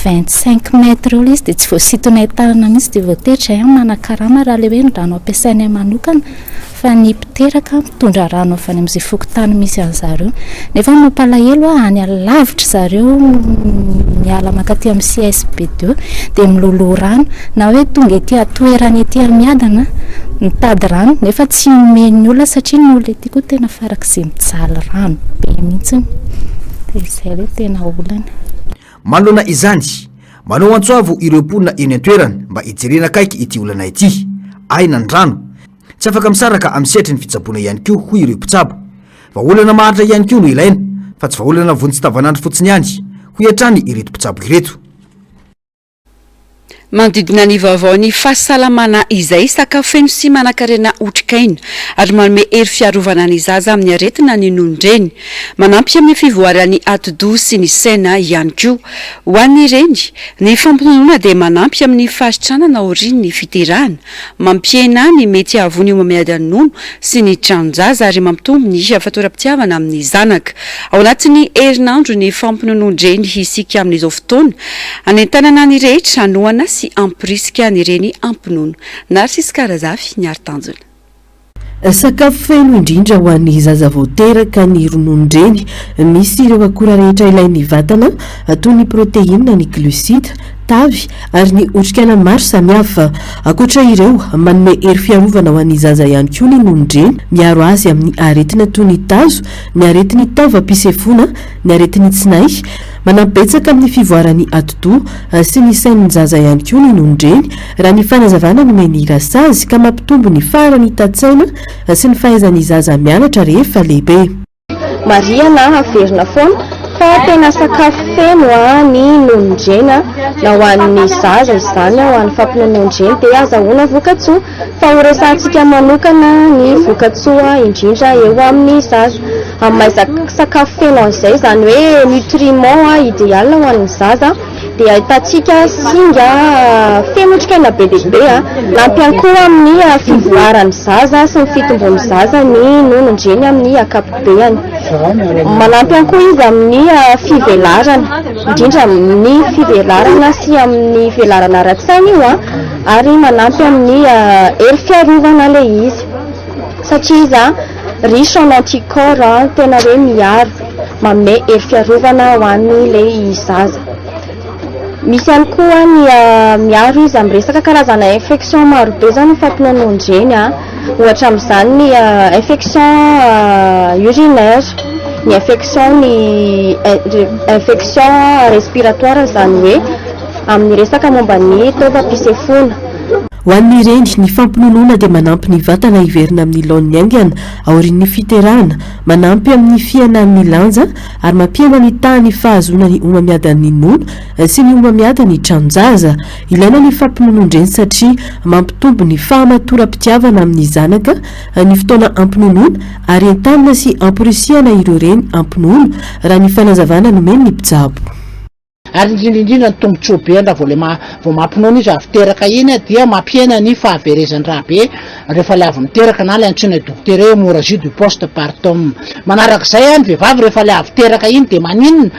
25 mètres eo izy dia tsy voasitonay tanana mihitsy dia voatery manakarama raha le hoe ny rano ampiasainay manokana fa ny mpiteraka mitondra rano avy any amin'izay fokotany misy an'zareo. Nefa mampalahelo any alavitra zareo miala makaty amin'ny CSB2 dia miloloha rano na hoe tonga ety atoerany ety miadana mitady rano nefa tsy omeny olona satria ny olona ety koa tena farak'izay mijaly rano be mihitsy. Dia izay le tena olana. Manoloana izany manao antsoavo ireo mponina eny an-toerana mba hijerena akaiky ity olana ity. Aina ny rano tsy afaka misaraka amin'ny setry ny fitsaboana ihany koa ho ireo mpitsabo. Vahaolana maharitra ihany koa no ilaina fa tsy vahaolana vonjy tavanandro fotsiny ihany ho hiatrany ireto mpitsabo ireto. Manodidina ny vaovao ny fahasalamana izay sakafo feno sy manan-karena otrikaina ary manome hery fiarovana ny zaza amin'ny aretina ny nonondreny. Manampy amin'ny fivoarany atidoha sy ny saina ihany koa. Ho an'ny reny, ny fampitonoana dia manampy amin'ny fahasitranana oriny ny fiterahana, mampiena ny mety havony mamady ny nono sy ny tranonjaza ary mampitombo ny fatoram-pitiavana amin'ny zanaka. Ao anatin'ny herinandro ny fampinonondreny hisika amin'izao fotoana, anentanana ny rehetra anoana sy ampirisika ny reny ampinono. Narcisy Karazafy ny Artanjona. sakafo feno indrindra ho an'ny zaza voateraka ny rononon-dreny misy ireo akora rehetra ilain'ny vatana toy ny protéine ny glucide tavy ary ny otrikana maro samihafa akoatra ireo manome hery fiarovana ho an'ny zaza ihany koa ny nonon-dreny miaro azy amin'ny aretina toy ny tazo ny aretin'ny taova-pisefona ny aretin'ny tsinay manampibetsaka amin'ny fivoarany atodo sy ny sain'ny zaza ihany koa ny nonon-dreny raha ny fanazavana nomeny rasazy ka mampitombo ny farany tatsaina sy ny fahaizan'ny zaza mianatra rehefa lehibe. Maria na averina foana fa tena sakafo feno ny nonon-dreny na ho an'ny zaza izany ho an'ny fampinonon-dreny dia azahoana vokatsoa fa ho resantsika manokana ny vokatsoa indrindra eo amin'ny zaza amin'ny sakafo feno an'izay izany hoe nutriment idéal ho an'ny zaza dia ahitantsika singa feno otrikaina be dia be lampy koa amin'ny fivoarany zaza sy ny fitombony zaza ny nonon-dreny amin'ny akapobeany manampy koa izy amin'ny fivelarana indrindra amin'ny fivelarana sy amin'ny velarana ara-tsaina io ary manampy amin'ny hery fiarovana le izy satria izy riche en anticorps tena hoe miaro manome hery fiarovana ho an'ny le zaza. Misy ihany koa ny miaro izy amin'ny resaka karazana infection maro be zany fampinonon-dreny ohatra amin'izany ny infection urinaire ny infection respiratoire zany hoe amin'ny resaka momba ny taova-pisefona. Ho an'ny reny ny fampinonoana dia manampy ny vatana hiverina amin'ny laon'ny aingana aorian'ny fiterahana manampy amin'ny fiainan'ny lanja ary mampiena ny tany fahazoana ny omamiadan'ny nono sy ny omamiadan'ny tranonjaza ilaina ny fampinonon-dreny satria mampitombo ny fahamatora-pitiavana amin'ny zanaka ny fotoana ampinonoana ary entanina sy amporisihana ireo reny ampinono raha ny fanazavana nomeny ny mpijabo. Ary indrindra ny tombontsoa be raha vao mampinono izy avy teraka iny dia mampiena ny fahaverezany raha be rehefa le avy miteraka na le antsoina dokotera hoe hémorragie du postpartum. Manarak'izay ny vehivavy rehefa le avy teraka iny dia maninona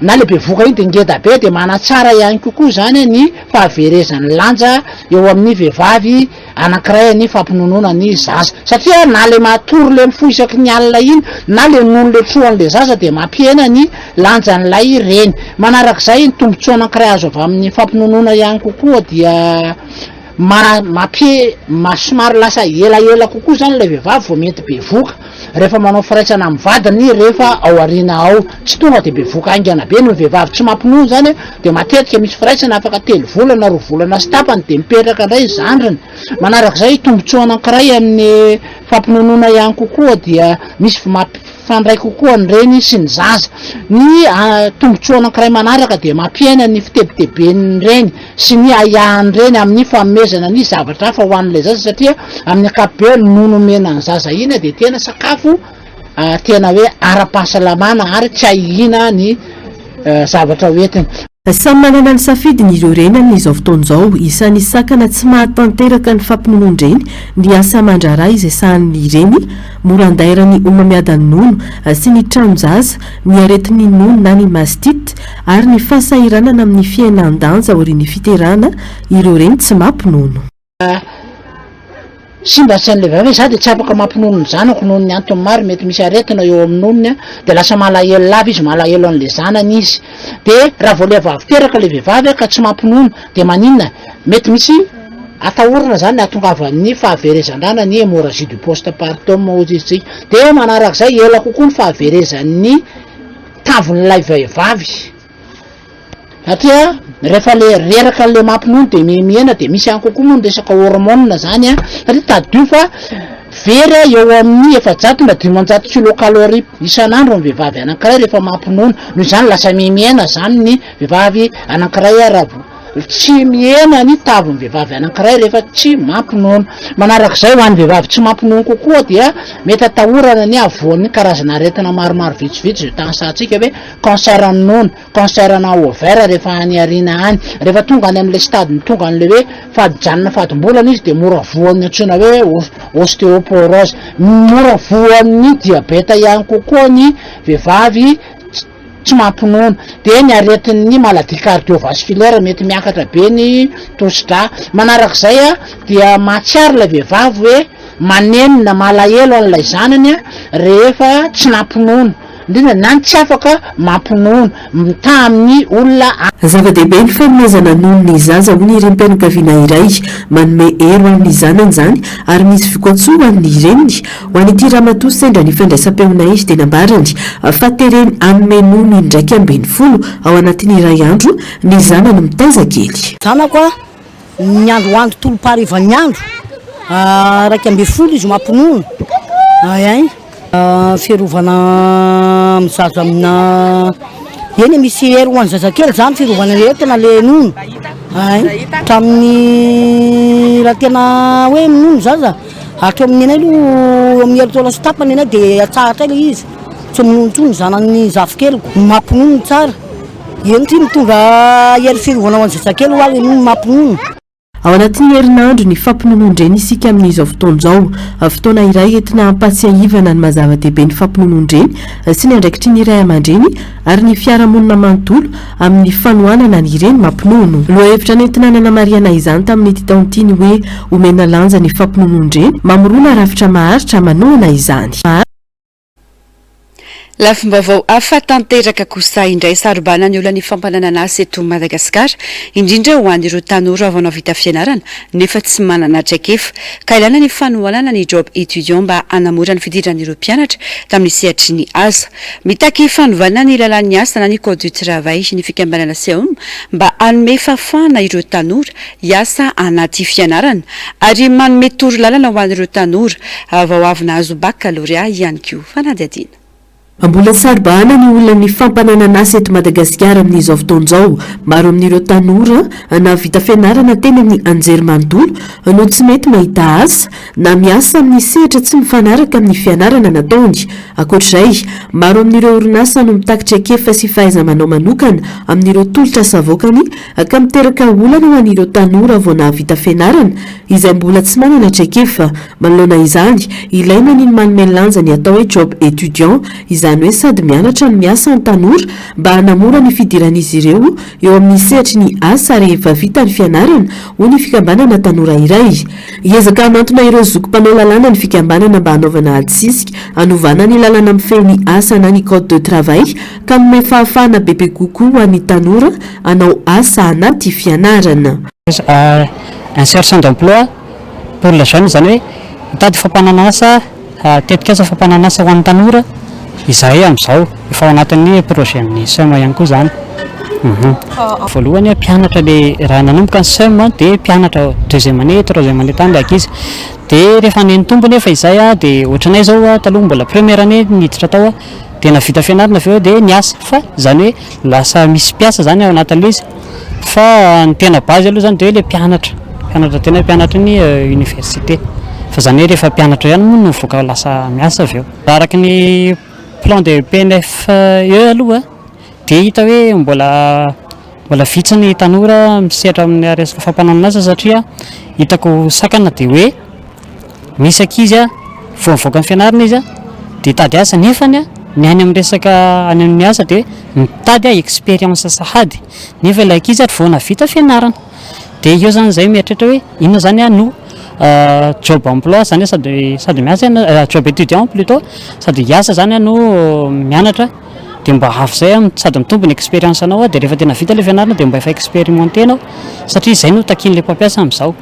na le bevoka iny dia ngeda be dia manatsara ihany kokoa zany ny fahaverezany lanja eo amin'ny vehivavy anankiray ny fampinonoana ny zaza satria na le matory le mifoisaky ny alina iny na le nono le troan'le zaza dia mampiena ny lanjan'ilay reny. Manarak'izay ny tombontsoa anankiray azo avy amin'ny fampinonoana ihany kokoa dia somary lasa elaela kokoa zany le vehivavy vao mety bevoka rehefa manao firaisana amin'ny vadiny rehefa ao arina ao tsy tonga dia bevoka aingana be ny vehivavy tsy mampinono zany dia matetika misy firaisana afaka 3 volana 2 volana sy tapany dia mipetraka indray zandriny. Manarak'izay tombontsoa anankiray amin'ny fampinonoana ihany kokoa dia misy fandray kokoa ny reny sy ny zaza. Ny tombontsoa anankiray manaraka dia mampiena ny fitebiteben'ny reny sy ny ayahany reny amin'ny fanomezana ny zavatra hafa ho an'ilay zaza satria amin'ny ankapobeny nono menany zaza iny dia tena sakafo tena hoe ara-pahasalamana ary tsy ahihina ny zavatra hoentiny. Samy manana ny safidiny ireo reny amin'izao fotoan'izao isan'ny sakana tsy mahatanteraka ny fampinonon-dreny ny asa mandrara izay sahan'ny reny mora andairany omamiadan'ny nono sy ny tranonjaza ny aretin'ny nono na ny mastite ary ny fahasahiranana amin'ny fiainan-danja aorian'ny fiterahana ireo reny tsy mampinono. Simba sy an'le vehivavy za dia tsy afaka mampinono ny zanako noho ny antony maro mety misy aretina eo amin'ny nonony dia lasa malahelo lava izy malahelo an'le zanany izy dia raha vao le avy teraka le vehivavy ka tsy mampinono dia maninona mety misy atahorana zany atongavan'ny fahaverezan-drana ny hémorragie du postpartum ozy dia manarak'izay ela kokoa ny fahaverezan'ny tavon'ilay vehivavy satria rehefa le reraka le mampinono dia miena dia misy ihany kokoa moa ny resaka hormone zany satria tadio fa very eo amin'ny 400 kilocalorie isan'andro ny vehivavy anankiray rehefa mampinono noho izany lasa miena zany ny vehivavy anankiray raha tsy miena ny tavony vehivavy anankiray rehefa tsy mampinono. Manarak'izay ho an'ny vehivavy tsy mampinono kokoa dia mety atahorana ny avoan'ny karazana aretina maromaro vitsivitsy zay tanisantsika hoe cancer ny nono, cancer na ovaire rehefa any arina any rehefa tonga any amin'ilay stadiny tonga an'le hoe fadijanona fadim-bolana izy dia mora voan'ny antsoina hoe ostéoporose, mora voan'ny diabeta ihany kokoa ny vehivavy tsy mampinono dia ny aretin'ny maladie cardiovasculaire mety miakatra be ny tosidra. Manarak'izay dia mahatsiaro ilay vehivavy hoe manenina malahelo an'ilay zanany a rehefa tsy nampinono indrindra nany tsy afaka mampinono mita amin'ny olona zava-dehibe ny fanomezana nono ny zaza ho ny irem-pianakaviana iray manome hery ho amin'ny zanany zany ary misy voka-tsoa ho amin'ny reniny ho an'ity ramatoa sendra ny fandraisam-peona izy dia nambarany fatereny anome nono indraiky ambin'ny folo ao anatin'ny iray andro ny zanany mitaiza kely zanako a ny androandro tolopariva ny andro raiky ambin'ny folo izy mampinono ay fiarovana mizaza amina eny misy hery ho an'ny zazakely zany fiarovana le tena le nono ay hatramin'ny raha tena hoe minono zaza hatro amin'ny anay aloha amin'ny hery taola sy tapany anay dia atsahatra le izy tsy minono tsony zanany zafikelyko mampinono tsara eny ty mitondra hery fiarovana ho an'ny zazakely hoa le nono mampinono ao anatin'ny herinandro ny fampinonondreny isika amin'izao fotoan'izao fotoana iray entina ampatsiahivana ny mazava-dehibe ny fampinonondreny sy ny andraikitry ny iray aman-dreny ary ny fiarahamonina manontolo amin'ny fanohanana ny ireny mampinono loha hevitra nentina nanamariana izany tamin'ity taon'ity ny hoe omena lanja ny fampinonondreny mamorona rafitra maharitra manohana izany lafimbavao afa tanteraka kosa indray sarobana ny olany fampananana asa eto Madagasikara indrindra ho an'ireo tanora avy anao vita fianarana nefa tsy manana traikefa ka ilana ny fanohanana ny job étudiant mba hanamora ny fidiran'ireo mpianatra tamin'ny sehatry ny asa mitaky fanovanana ny lalan'ny asa na ny code du travail ny fikambanana SEAUM mba hanome fafana ireo tanora hiasa anaty fianarana ary manome toro lalana ho an'ireo tanora vao avy nahazo baccalauréat ihany koa fanadihadiana mbola saribahana ny olona ny fampananana asa eto Madagasikara amin'izao fotoan'izao maro amin'ireo tanora na vita fianarana teny amin'ny anjery manontolo no tsy mety mahita asa na miasa amin'ny sehatra tsy mifanaraka amin'ny fianarana nataony ankoatr'izay maro amin'ireo orinasa no mitakitra ekefa sy fahaiza-manao manokana amin'ireo tolotra savoakany ka miteraka olana ho an'ireo tanora vao nahavita fianarana izay mbola tsy manana traikefa manoloana izany ilaina ny manome lanja ny atao hoe job étudiant izany hoe sady mianatra ny miasa ny tanora mba hanamora ny fidiran'izy ireo eo amin'ny sehatry ny asa rehefa vita ny fianarana ho ny fikambanana tanora iray hiezaka hanantona ireo zokom-panao lalàna ny fikambanana mba hanaovana adsisika hanovana ny lalàna mifehy ny asa na ny code de travail ka manome fahafahana bebe kokoa ho an'ny tanora hanao asa anaty fianarana insertion d'emploi pour les jeunes zany hoe mitady fampanana asa tetika asa fampanana asa ho an'ny tanora izay amin'izao efa ao anatin'ny projet amin'ny SEM ihany koa zany voalohany mpianatra le raha nanomboka ny SEM dia mpianatra deuxième année troisième année tany le ankizy dia rehefa neny tombony efa izay dia ohatranay zao taloha mbola première année niditra tao dia navita fianarana avy eo dia niasa fa zany hoe lasa misy mpiasa zany ao anatin'le izy fa ny tena base aloha zany dia le mpianatra tena mpianatra ny université fa zany hoe rehefa mpianatra ihany moa no voaka lasa miasa avy eo araky ny plan de PNFE aloha dia hita hoe mbola vitsy ny tanora misehatra amin'ny resaka fampananana asa satria hitako sakana dia hoe misy ankizy vao mivoaka ny fianarana izy dia tady asa nefany ny any amin'ny resaka any amin'ny asa dia mitady expérience sahady nefa ilay ankizy vao navita fianarana dia eo zany zay mieritreritra hoe inona zany no job emploi zany sady miasa job étudiant plutôt sady hiasa zany no mianatra dia mba hafa zay sady mitombo ny expérience anao dia rehefa tena vita le fianarana dia mba efa expérimenté anao satria zay no takin'le mpampiasa amin'izao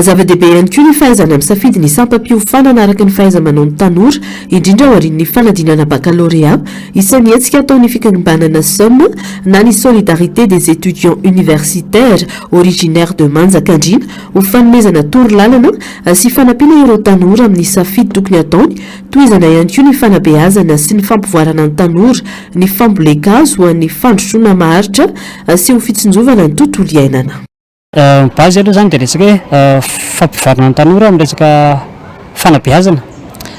zava-dehibe ihany koa ny fahaizana misafidy ny sampam-piofanana araka ny fahaiza-manao ny tanora indrindra ho arin'ny fanadinana baccalauréat isan'ny hetsika ataon'ny fikambanana SEM na ny solidarité des étudiants universitaires originaires de Manjakandriana ho fanomezana toro lalana sy fanampiana ireo tanora amin'ny safidy tokony ataony toizana ihany koa ny fanabeazana sy ny fampivoarana ny tanora ny fambolekazo ho an'ny fandrosoana maharitra sy ho fitsinjovana ny tontolo iainana base aloha zany dia resaka hoe fampivarana ny tanora amin'ny resaka fanabeazana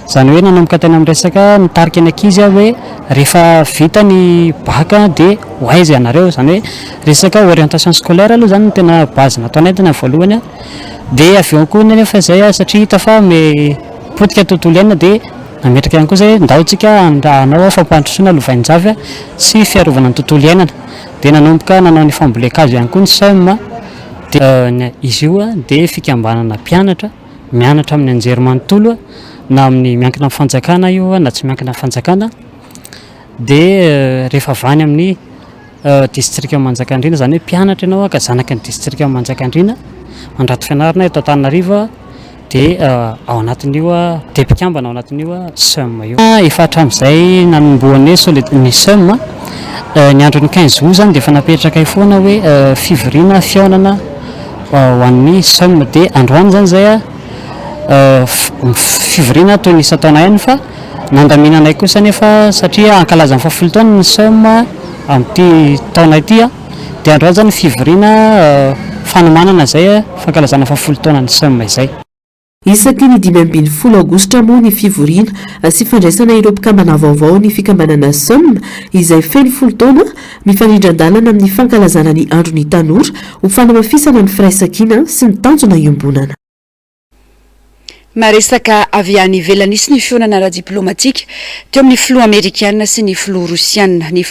zany hoe nanomboka tena amin'ny resaka nitarika ny ankizy hoe rehefa vita ny baka dia ho aiza ianareo zany hoe resaka orientation scolaire aloha zany tena base nataonay tena voalohany dia avy eo koa nefa zay satria hita fa me potika tontolo iainana dia nametraka ihany koa zay ndaontsika hanao fampandrosoana lovain-javy sy fiarovana ny tontolo iainana dia nanomboka nanao ny fambolekazo ihany koa ny SEM dia izy io dia fikambanana mpianatra mianatra amin'ny anjery manontolo na amin'ny miankina amin'ny fanjakana io na tsy miankina amin'ny fanjakana dia rehefa vany amin'ny distrika Manjakandriana zany hoe mpianatra ianao ka zanaka ny distrika Manjakandriana mandrato fianarana eto Antananarivo dia ao anatin'io depikambana ao anatin'io SEM io efa hatramin'izay nanomboan'ny ny SEM ny andron'ny 15 août zany dia efa napetraka foana hoe fivoriana fihaonana ho an'ny SEM dia androany zany zay fivoriana toy ny isataona ihany fa nandaminanay kosa nefa satria ankalazan'ny fafolo taona ny SEM amin'ity taona ity dia androany zany fivoriana fanomanana zay fankalazana fafolo taona ny SEM izay. Isaky ny 5 aogositra moa ny fivoriana sy fandraisana ireo mpikambana vaovao ny fikambanana SEM izay feno folo taona mifanindran-dalana amin'ny fankalazana ny andron'ny tanora ho fanamafisana ny firaisankina sy ny tanjona iombonana. Maresaka avy any ivelany sy ny fionana ara-diplomatika teo amin'ny filoha amerikana sy ny filoha rosiana ny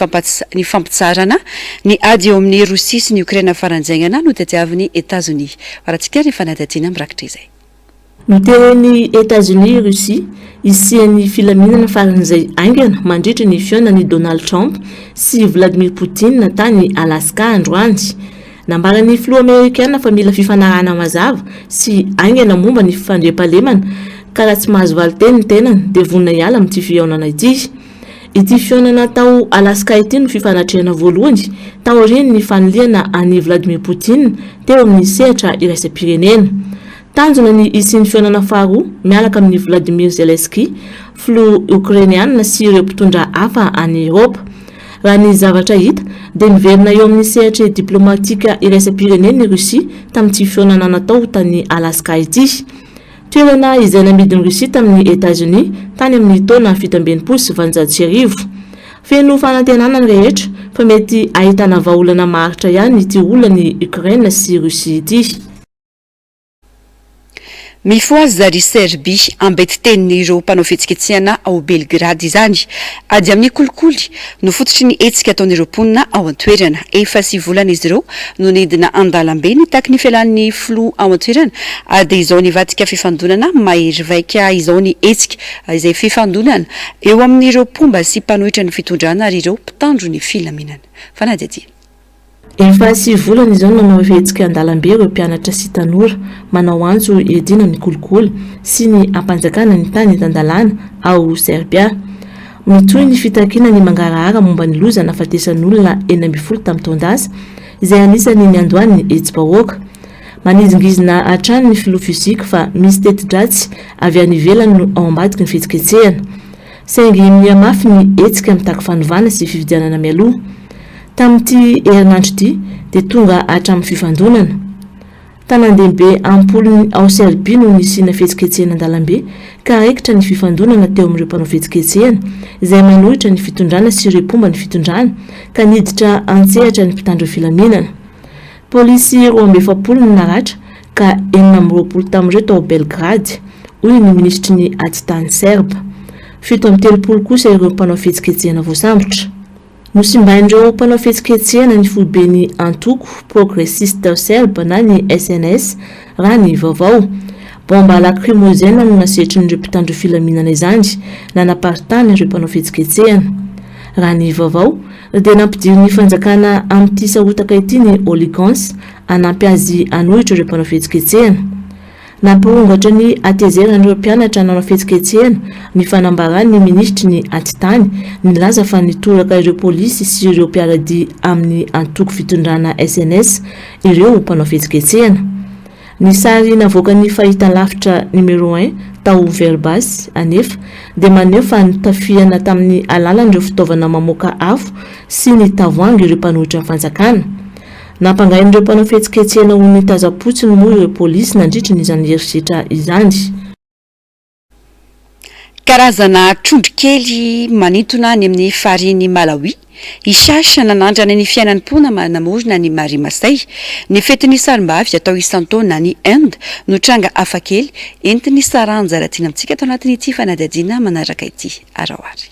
fampitsarana ny ady eo amin'ny Rosia sy ny Ukraina faranjaingana no tetiavin'ny États-Unis. Varatsika rehefa nadatiana mirakitra izay. Mitereny États-Unis Rosia isian'ny filaminana faran'izay aingana mandritra ny fionan'ny Donald Trump sy Vladimir Poutine tany Alaska androany. Nambarany filoha amerikana fa mila fifanarahana mazava sy aingana momba ny fifandriam-pahalemana ka raha tsy mahazo valiteny ny tenany dia vonina hiala amin'ity fihaonana ity. Ity fihaonana tao Alaska ity no fifanatrehana voalohany tao aoriany ny fanoliana any Vladimir Poutine teo amin'ny sehatra iraisam-pirenena. Tanjona ny isin'ny fihaonana faharoa miaraka amin'ny Vladimir Zelensky, filoha Ukrainiana sy ireo mpitondra hafa any Europa. Raha ny zavatra hita dia niverina eo amin'ny sehatra diplomatika iraisam-pirenena ny Rosia tamin'ity fihaonana natao tany Alaska ity. Toerana izay namidin'ny Rosia tamin'ny États-Unis tany amin'ny taona 1790. Feno fanantenana ny rehetra fa mety ahitana vahaolana maharitra ihany ity olana Ukraina sy Rosia ity. Mifoazy zary Serbia ambety tenin'ireo mpanao fihetsiketsehana ao Belgrade izany ady amin'ny kolikoly no fototry ny hetsika ataon'ireo mponina ao an-toerana efa 7 volana izy ireo no nidina an-dalambe ny taky ny fialan'ny filoha ao an-toerana ady izao nivadika fifandonana mahery vaika izao ny hetsika izay fifandonana eo amin'ireo mpomba sy mpanohitra ny fitondrana ary ireo mpitandro ny filaminana. Fanadety. Efa 7 volana izao nanao fihetsika an-dalambe ireo mpianatra sy tanora manao anjo iadina ny kolikoly sy ny ampanjakana ny tany etan-dalàna ao Serbia. Mitohy ny fitakiana ny mangarahara momba ny loza nafatesan'olona 40 tamin'ny taondasa izay anisany ny andohany ny hetsy-bahoaka. Manizingizina hatrany ny filoha fizika fa misy teti-dratsy avy any ivelany no ao ambadiky ny fihetsiketsehana. Saingy mihamafy ny hetsika mitaky fanovana sy fifidianana mialoha. Tamin'ity herinandro ity dia tonga hatramin'ny fifandonana. Tanan-dehibe ampolony ao Serbia no nisina fihetsiketsehana an-dalambe ka raikitra ny fifandonana teo amin'ireo mpanao fihetsiketsehana izay manohitra ny fitondrana sy ireo mpomba ny fitondrana ka niditra antsehatra ny mpitandro filaminana. Polisy 27 no naratra ka 20 tamin'ireo tao Belgrade hoy ny ministry ny atitany Serba. 17 kosa ireo mpanao fihetsiketsehana voasambotra. Nosimbain'ireo mpanao fihetsiketsehana ny foibeny antoko progressiste serbe na ny SNS raha ny vaovao. Bomba lacrymogène no nasehitrin'ireo mpitandro filaminana izany nanaparitany ireo mpanao fihetsiketsehana. Raha ny vaovao dia nampidiry ny fanjakana amin'ity sarotaka ity ny Oligans anampy azy anohitra ireo mpanao fihetsiketsehana. Nampirongatra ny atezerana ireo mpianatra nanao fihetsiketsehana ny fanambarany ny ministry ny atitany nilaza fa nitoraka ireo polisy sy ireo mpiaradia amin'ny antoko fitondrana SNS ireo mpanao fihetsiketsehana. Ny sary navoaka ny fahitalavitra numero 1 tao Verbas anefa dia maneho fa nitafiana tamin'ny alalan'ireo fitaovana mamoaka afo sy ny tavoahangy ireo mpanohitra ny fanjakana. Nampangain'ireo mpanao fihetsiketsehana ho ny tazapotsiny moa ireo polisy nandritra n'izany herisetra izany. Karazana trondro kely manintona any amin'ny fariny Malawi isasa nanandrana ny fiainan'ny mpona manamorona ny Maria Masay ny fetin'ny sarim-bavy atao isan-taona ny Inde no tranga hafakely entiny saranjaratiana amintsika tao anatin'ity fanadadiana manaraka ity araoary.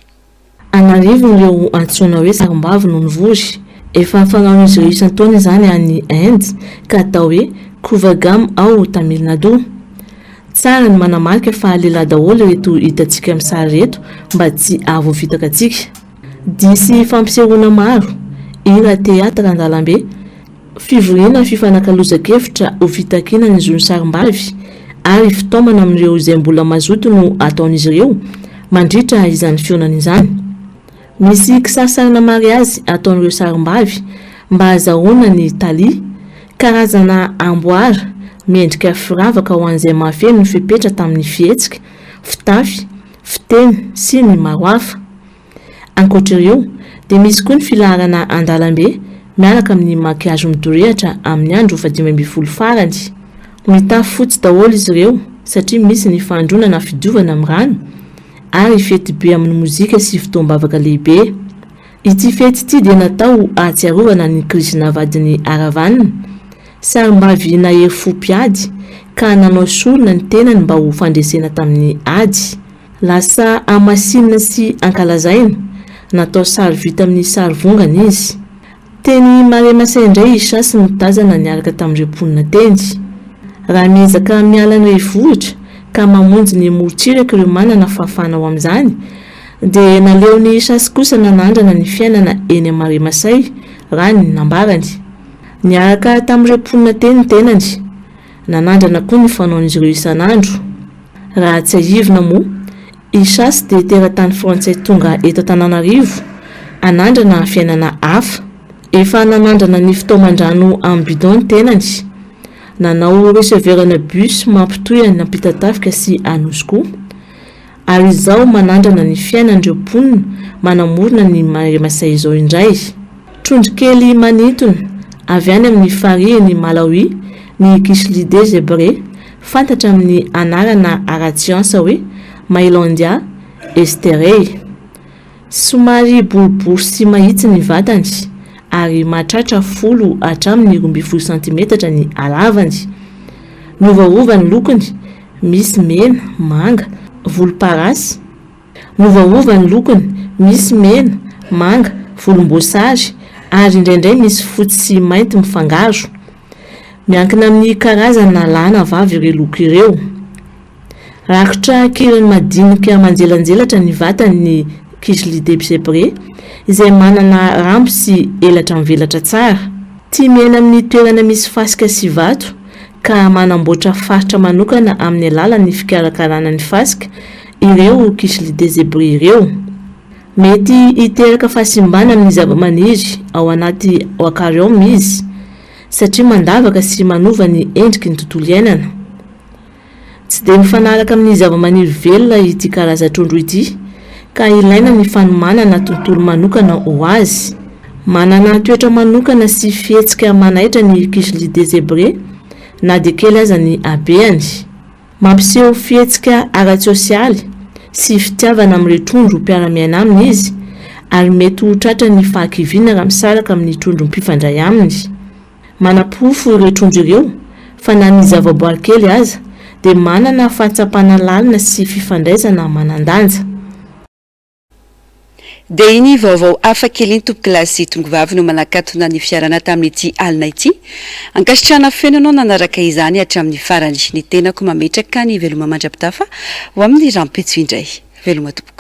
Anarivo ireo antsoina hoe sarim-bavy no nivory. Efa fanaon'izy ireo isan-taona izany any Inde ka atao hoe Kuvagam ao Tamil Nadu. tsara ny manamarika fa lehilahy daholo reto hitantsika amin'ny sary reto mba tsy avoavitaka atsika disy fampisehoana maro ira teatra andalambe fivoriana fifanankalozakevitra ho fitakinana izy ny sarim-bavy ary fitaomana amin'ireo izay mbola mazoto no ataon'izy ireo mandritra izany fionana izany misy kisarisarina mariazy ataon'ireo sarim-bavy mba azahoana ny talia karazana amboara miendrika firavaka ho an'izay mahafeno ny fipetra tamin'ny fihetsika fitafy fiteny sy ny maro hafa ankoatr'ireo dia misy koa ny filaharana andalambe miaraka amin'ny makiazy midorehatra amin'ny andro 15 farany mitafy fotsy daholo izy ireo satria misy ny fandronana fidiovana amin'ny rano ary fety be amin'ny mozika sy fotoam-bavaka lehibe ity fety ity dia natao ahatsiarovana ny krisina vadiny aravanina sarim-bavy nahery fo-piady ka nanao solona ny tenany mba ho fandresena tamin'ny ady lasa amasinina sy ankalazaina natao sary vita amin'ny sary vongana izy teny Mariamasay indray isasy mitazana niaraka tamin'ireo mponina tendy raha miezaka miala ny vohitra ka mamonjy ny morontsiraka ireo manana fahafahana ao amin'izany dia naleo ny isasy kosa nanandrana ny fiainana eny Mariamasay raha ny nambarany niaraka tamin'ireo mponina teny ny tenany nanandrana koa ny fanaon'izy ireo isan'andro raha tsy ahivina moa isasy dia teratany frantsay tonga eto Antananarivo anandrana fiainana hafa efa nanandrana ny fitaoman-drano amin'ny bidon ny tenany nanao reseverana bus mampitoy any ampitatafika sy anosiko ary izao manandrana ny fiainan'ireo mponina manamorona ny Mariamasay izao indray trondro kely manintona avy any amin'ny farihany Malawi ny Kislide Zebre fantatra amin'ny anarana Aratiansa hoe Mailandia Esterei somary boribory sy mahitsy ny vatany ary mahatratra 10 hatramin'ny 12 cm ny halavany novaova ny lokony misy mena manga volomparasy novaova ny lokony misy mena manga volomboasary ary indraindray misy fotsy sy mainty mifangaro miankina amin'ny karazana lana vavy ireo loko ireo rakotra kirany madinika manjelanjelatra ny vatany Kislide Zebre izay manana rambo sy elatra mivelatra tsara tia miaina amin'ny toerana misy fasika sy vato ka manamboatra faritra manokana amin'ny alalan'ny fikarakarana ny fasika ireo Kislide Zebre ireo mety hiteraka fahasimbana amin'ny zava-maniry ao anaty aquarium izy satria mandavaka sy manova ny endriky ny tontolo iainana tsy dia mifanaraka amin'ny zava-maniry velona ity karaza-trondro ity ka ilaina ny fanomanana tontolo manokana ho azy manana toetra manokana sy fihetsika manaitra ny Kislide Zebre na dia kely aza ny habeany mampiseho fihetsika ara-tsosialy sy fitiavana amin'ireo trondro mpiara-miaina aminy izy ary mety ho tratra ny fahakiviana raha misaraka amin'ny trondro mpifandray aminy manapofo ireo trondro ireo fa na ny zavaboary kely aza dia manana fahatsapana lalina sy fifandraisana manandanja dia iny vaovao hafa kely iny tompo kilasy tongovavy no manakatona ny fiarana tamin'ity alina ity ankasitrana feno anao nanaraka izany hatramin'ny farany ny tenako mametraka ny veloma mandrapitafa ho amin'ny rampetso indray veloma tompo